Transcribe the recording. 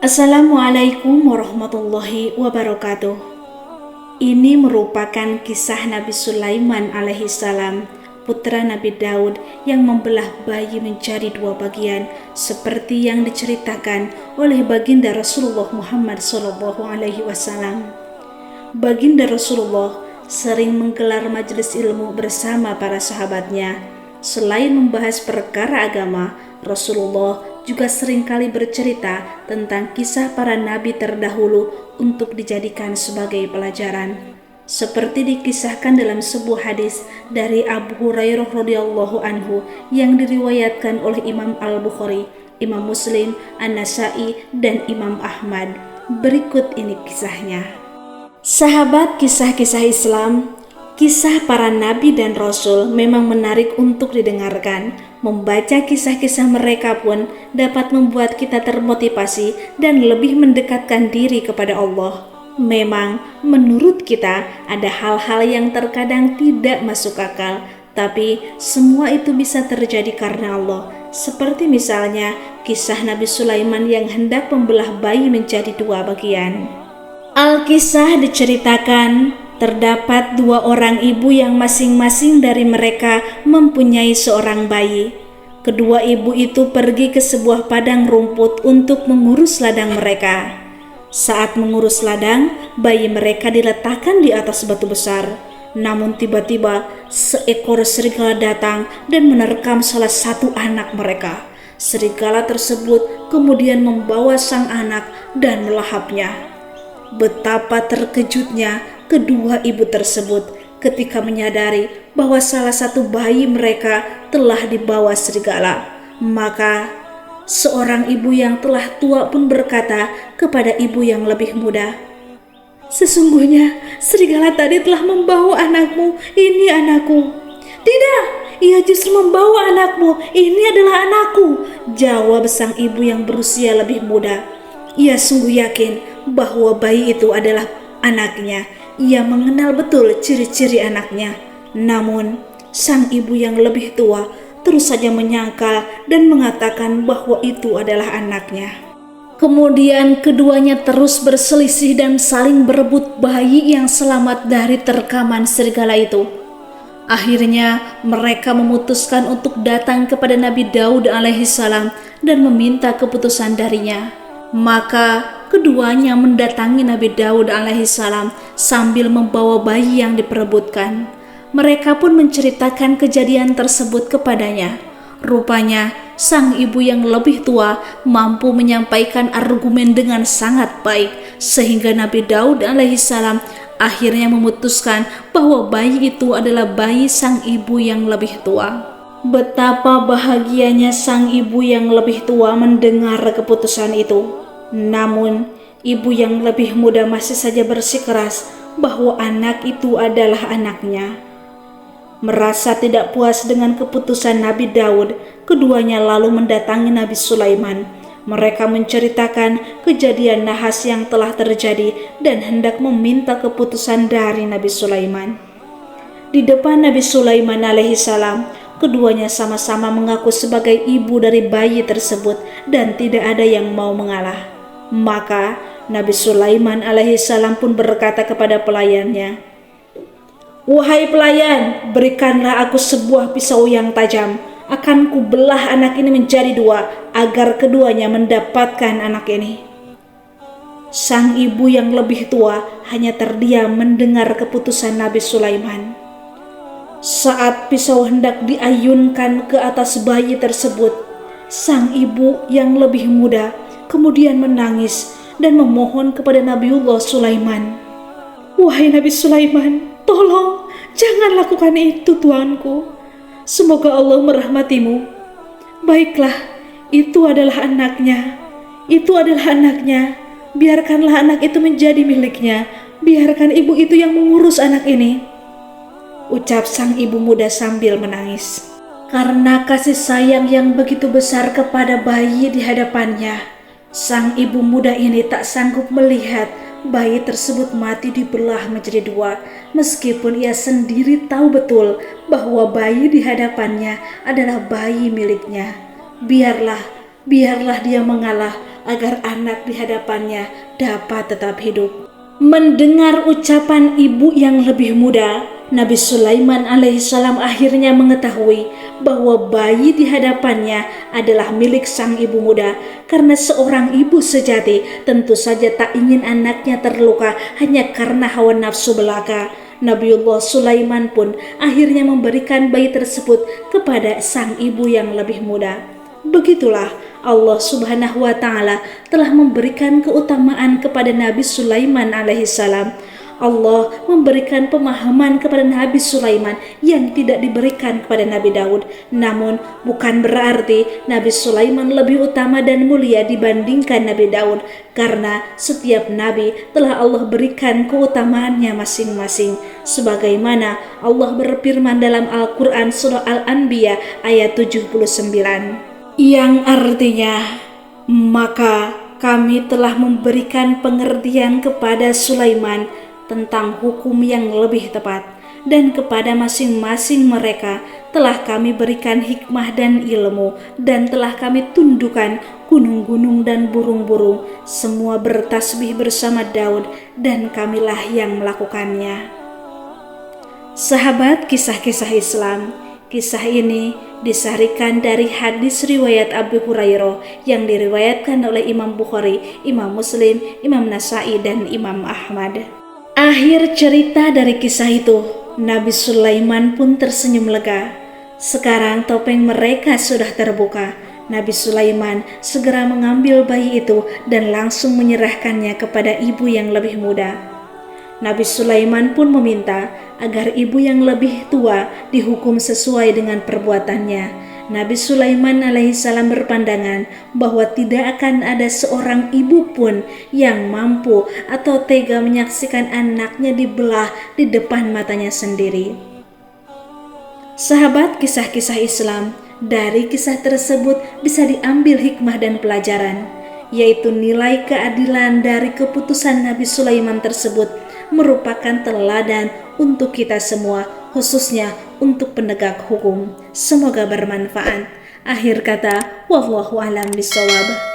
Assalamualaikum warahmatullahi wabarakatuh. Ini merupakan kisah Nabi Sulaiman alaihissalam, putra Nabi Daud yang membelah bayi menjadi dua bagian seperti yang diceritakan oleh baginda Rasulullah Muhammad SAW. Baginda Rasulullah sering menggelar majelis ilmu bersama para sahabatnya. Selain membahas perkara agama, Rasulullah juga seringkali bercerita tentang kisah para nabi terdahulu untuk dijadikan sebagai pelajaran. Seperti dikisahkan dalam sebuah hadis dari Abu Hurairah radhiyallahu anhu yang diriwayatkan oleh Imam Al-Bukhari, Imam Muslim, An-Nasa'i, dan Imam Ahmad. Berikut ini kisahnya. Sahabat kisah-kisah Islam, kisah para nabi dan rasul memang menarik untuk didengarkan. Membaca kisah-kisah mereka pun dapat membuat kita termotivasi dan lebih mendekatkan diri kepada Allah. Memang menurut kita ada hal-hal yang terkadang tidak masuk akal, tapi semua itu bisa terjadi karena Allah. Seperti misalnya kisah Nabi Sulaiman yang hendak membelah bayi menjadi dua bagian. Al-Kisah diceritakan terdapat dua orang ibu yang masing-masing dari mereka mempunyai seorang bayi. Kedua ibu itu pergi ke sebuah padang rumput untuk mengurus ladang mereka. Saat mengurus ladang, bayi mereka diletakkan di atas batu besar. Namun tiba-tiba seekor serigala datang dan menerkam salah satu anak mereka. Serigala tersebut kemudian membawa sang anak dan melahapnya. Betapa terkejutnya kedua ibu tersebut ketika menyadari bahwa salah satu bayi mereka telah dibawa serigala. Maka seorang ibu yang telah tua pun berkata kepada ibu yang lebih muda, "Sesungguhnya serigala tadi telah membawa anakmu, ini anakku." "Tidak, ia justru membawa anakmu, ini adalah anakku," jawab sang ibu yang berusia lebih muda. Ia sungguh yakin bahwa bayi itu adalah anaknya. Ia mengenal betul ciri-ciri anaknya. Namun, sang ibu yang lebih tua terus saja menyangkal dan mengatakan bahwa itu adalah anaknya. Kemudian keduanya terus berselisih dan saling berebut bayi yang selamat dari terkaman serigala itu. Akhirnya mereka memutuskan untuk datang kepada Nabi Daud alaihissalam dan meminta keputusan darinya. Maka keduanya mendatangi Nabi Daud alaihissalam sambil membawa bayi yang diperebutkan. Mereka pun menceritakan kejadian tersebut kepadanya. Rupanya sang ibu yang lebih tua mampu menyampaikan argumen dengan sangat baik, sehingga Nabi Daud alaihissalam akhirnya memutuskan bahwa bayi itu adalah bayi sang ibu yang lebih tua. Betapa bahagianya sang ibu yang lebih tua mendengar keputusan itu. Namun, ibu yang lebih muda masih saja bersikeras bahwa anak itu adalah anaknya. Merasa tidak puas dengan keputusan Nabi Daud, keduanya lalu mendatangi Nabi Sulaiman. Mereka menceritakan kejadian nahas yang telah terjadi dan hendak meminta keputusan dari Nabi Sulaiman. Di depan Nabi Sulaiman alaihissalam, keduanya sama-sama mengaku sebagai ibu dari bayi tersebut dan tidak ada yang mau mengalah. Maka Nabi Sulaiman alaihissalam pun berkata kepada pelayannya, "Wahai pelayan, berikanlah aku sebuah pisau yang tajam. Akan kubelah anak ini menjadi dua agar keduanya mendapatkan anak ini." Sang ibu yang lebih tua hanya terdiam mendengar keputusan Nabi Sulaiman. Saat pisau hendak diayunkan ke atas bayi tersebut, sang ibu yang lebih muda kemudian menangis dan memohon kepada Nabiullah Sulaiman, "Wahai Nabi Sulaiman, tolong jangan lakukan itu tuanku. Semoga Allah merahmatimu." "Baiklah, itu adalah anaknya. Biarkanlah anak itu menjadi miliknya. Biarkan ibu itu yang mengurus anak ini," ucap sang ibu muda sambil menangis. Karena kasih sayang yang begitu besar kepada bayi di hadapannya, sang ibu muda ini tak sanggup melihat bayi tersebut mati dibelah menjadi dua, meskipun ia sendiri tahu betul bahwa bayi di hadapannya adalah bayi miliknya. Biarlah dia mengalah, agar anak di hadapannya dapat tetap hidup. Mendengar ucapan ibu yang lebih muda, Nabi Sulaiman alaihissalam akhirnya mengetahui bahwa bayi di hadapannya adalah milik sang ibu muda. Karena seorang ibu sejati tentu saja tak ingin anaknya terluka hanya karena hawa nafsu belaka. Nabiullah Sulaiman pun akhirnya memberikan bayi tersebut kepada sang ibu yang lebih muda. Begitulah Allah Subhanahu wa Ta'ala telah memberikan keutamaan kepada Nabi Sulaiman alaihissalam. Allah memberikan pemahaman kepada Nabi Sulaiman yang tidak diberikan kepada Nabi Daud. Namun bukan berarti Nabi Sulaiman lebih utama dan mulia dibandingkan Nabi Daud, karena setiap nabi telah Allah berikan keutamaannya masing-masing. Sebagaimana Allah berfirman dalam Al-Quran surah Al-Anbiya ayat 79, yang artinya, maka kami telah memberikan pengertian kepada Sulaiman tentang hukum yang lebih tepat, dan kepada masing-masing mereka telah kami berikan hikmah dan ilmu, dan telah kami tundukkan gunung-gunung dan burung-burung, semua bertasbih bersama Daud, dan kamilah yang melakukannya. Sahabat kisah-kisah Islam, kisah ini disahrikan dari hadis riwayat Abu Hurairah yang diriwayatkan oleh Imam Bukhari, Imam Muslim, Imam Nasai, dan Imam Ahmad. Akhir cerita dari kisah itu, Nabi Sulaiman pun tersenyum lega. Sekarang topeng mereka sudah terbuka. Nabi Sulaiman segera mengambil bayi itu dan langsung menyerahkannya kepada ibu yang lebih muda. Nabi Sulaiman pun meminta agar ibu yang lebih tua dihukum sesuai dengan perbuatannya. Nabi Sulaiman alaihissalam berpandangan bahwa tidak akan ada seorang ibu pun yang mampu atau tega menyaksikan anaknya dibelah di depan matanya sendiri. Sahabat kisah-kisah Islam, dari kisah tersebut bisa diambil hikmah dan pelajaran, yaitu nilai keadilan dari keputusan Nabi Sulaiman tersebut merupakan teladan untuk kita semua, khususnya untuk penegak hukum. Semoga bermanfaat. Akhir kata, wallahu a'lam bishawab.